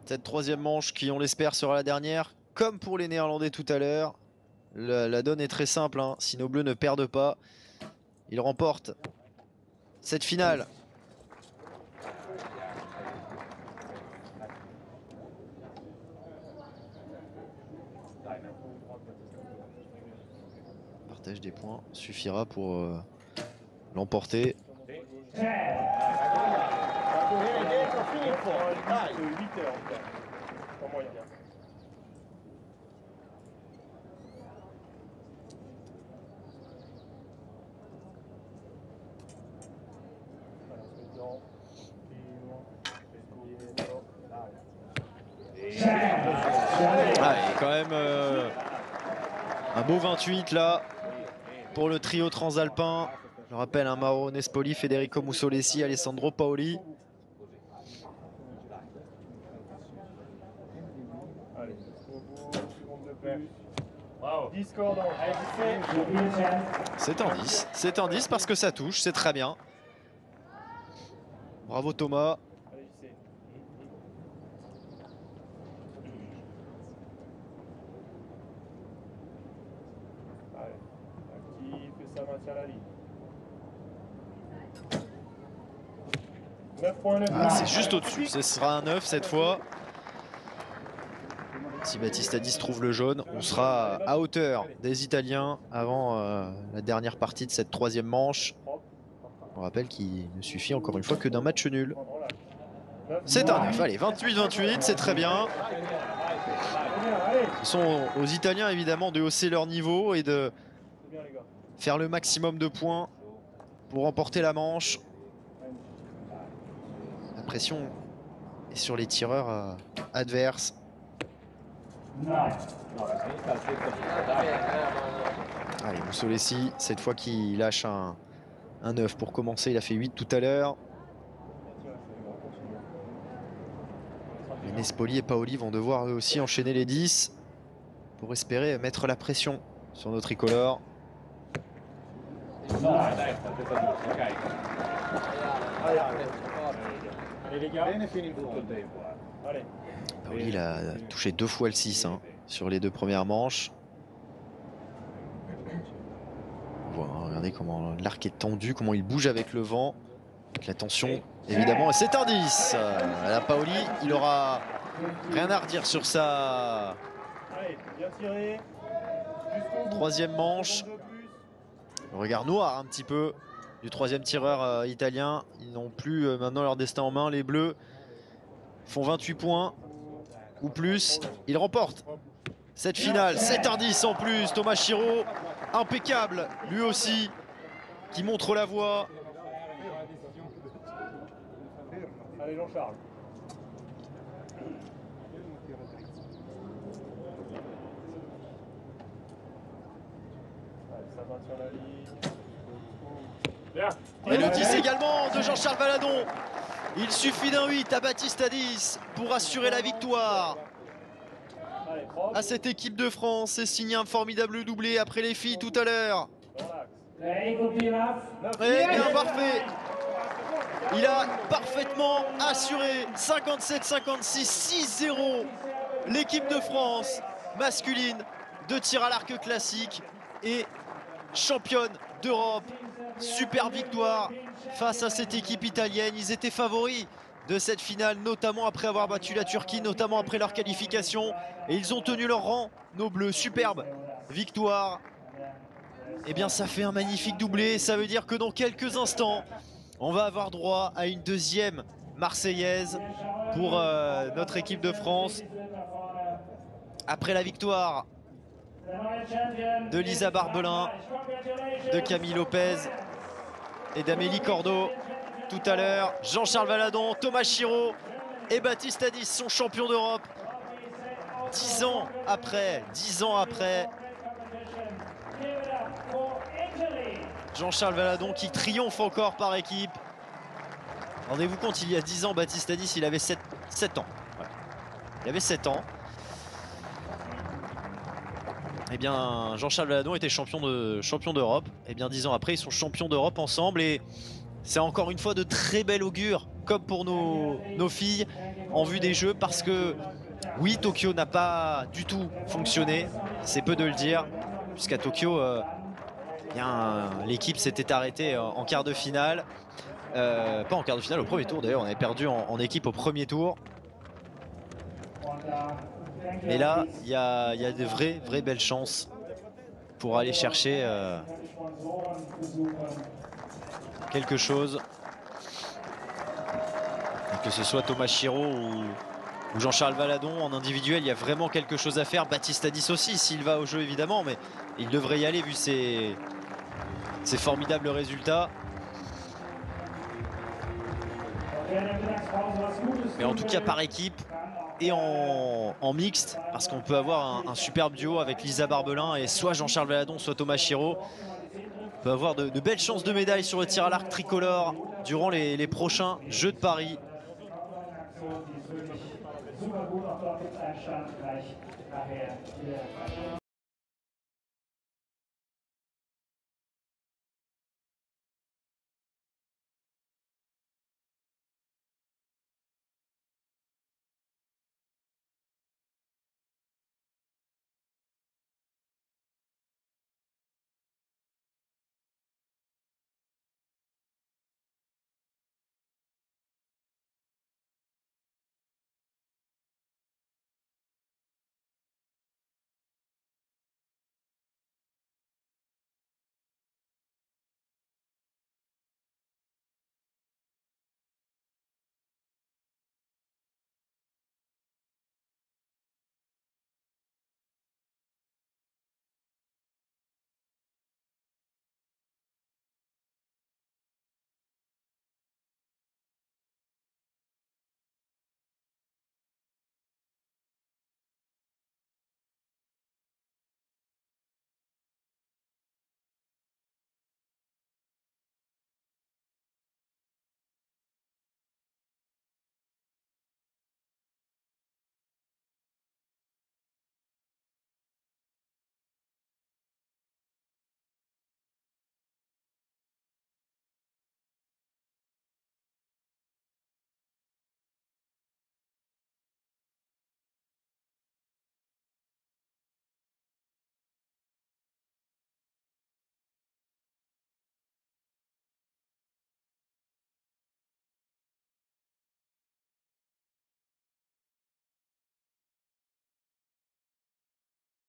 Cette troisième manche qui, on l'espère, sera la dernière. Comme pour les Néerlandais tout à l'heure, la donne est très simple. Hein. Si nos Bleus ne perdent pas, ils remportent cette finale. Partage des points suffira pour l'emporter. Ah, et quand même un beau 28 là pour le trio transalpin. Je rappelle, un Mauro Nespoli, Federico Mussolesi, Alessandro Paoli. C'est un 10. C'est un 10 parce que ça touche, c'est très bien. Bravo Thomas. Ah, c'est juste au-dessus, ce sera un 9 cette fois. Si Battistadis trouve le jaune, on sera à hauteur des Italiens avant la dernière partie de cette troisième manche. On rappelle qu'il ne suffit encore une fois que d'un match nul. C'est un 9, allez, 28-28, c'est très bien. Ce sont aux Italiens évidemment de hausser leur niveau et de faire le maximum de points pour remporter la manche. La pression est sur les tireurs adverses. Allez, Mussolesi, cette fois qui lâche un 9 pour commencer, il a fait 8 tout à l'heure. Nespoli et Paoli vont devoir eux aussi enchaîner les 10 pour espérer mettre la pression sur nos tricolores. Paoli il a touché 2 fois le 6 hein, sur les 2 premières manches. Voilà, regardez comment l'arc est tendu, comment il bouge avec le vent, avec la tension évidemment. Et c'est un 10. La Paoli, il aura rien à redire sur sa troisième manche. Le regard noir un petit peu du troisième tireur italien. Ils n'ont plus maintenant leur destin en main. Les Bleus font 28 points ou plus. Ils remportent cette finale. C'est un 10 en plus. Thomas Chiro, impeccable lui aussi, qui montre la voie. Allez Jean-Charles. Et le 10 également de Jean-Charles Valadon. Il suffit d'un 8 à Battistadis pour assurer la victoire à cette équipe de France et signer un formidable doublé après les filles tout à l'heure. Et bien parfait. Il a parfaitement assuré 57-56, 6-0 l'équipe de France masculine de tir à l'arc classique et championne d'Europe. Super victoire face à cette équipe italienne. Ils étaient favoris de cette finale, notamment après avoir battu la Turquie, notamment après leur qualification. Et ils ont tenu leur rang, nos Bleus. Superbe victoire. Eh bien, ça fait un magnifique doublé. Ça veut dire que dans quelques instants, on va avoir droit à une deuxième Marseillaise pour notre équipe de France. Après la victoire de Lisa Barbelin, de Camille Lopez et d'Amélie Cordo tout à l'heure. Jean-Charles Valadon, Thomas Chiro et Battistadis sont champions d'Europe 10 ans après. Jean-Charles Valadon qui triomphe encore par équipe. Rendez-vous compte, il y a 10 ans, Battistadis, il avait 7 ans. Ouais. Il avait 7 ans. Eh bien, Jean-Charles Valadon était champion d'Europe. Eh bien, 10 ans après, ils sont champions d'Europe ensemble. Et c'est encore une fois de très bel augure comme pour nos filles en vue des Jeux, parce que oui, Tokyo n'a pas du tout fonctionné, c'est peu de le dire, puisqu'à Tokyo, l'équipe s'était arrêtée en quart de finale. Pas en quart de finale, au premier tour d'ailleurs, on avait perdu en équipe au premier tour. Mais là, il y a de vraies belles chances pour aller chercher quelque chose. Et que ce soit Thomas Chiro ou Jean-Charles Valadon en individuel, il y a vraiment quelque chose à faire. Baptiste Hadis aussi, s'il va au jeu évidemment, mais il devrait y aller vu ses formidables résultats. Mais en tout cas par équipe et en mixte, parce qu'on peut avoir un superbe duo avec Lisa Barbelin et soit Jean-Charles Valadon, soit Thomas Chiro. On peut avoir de belles chances de médailles sur le tir à l'arc tricolore durant les prochains Jeux de Paris.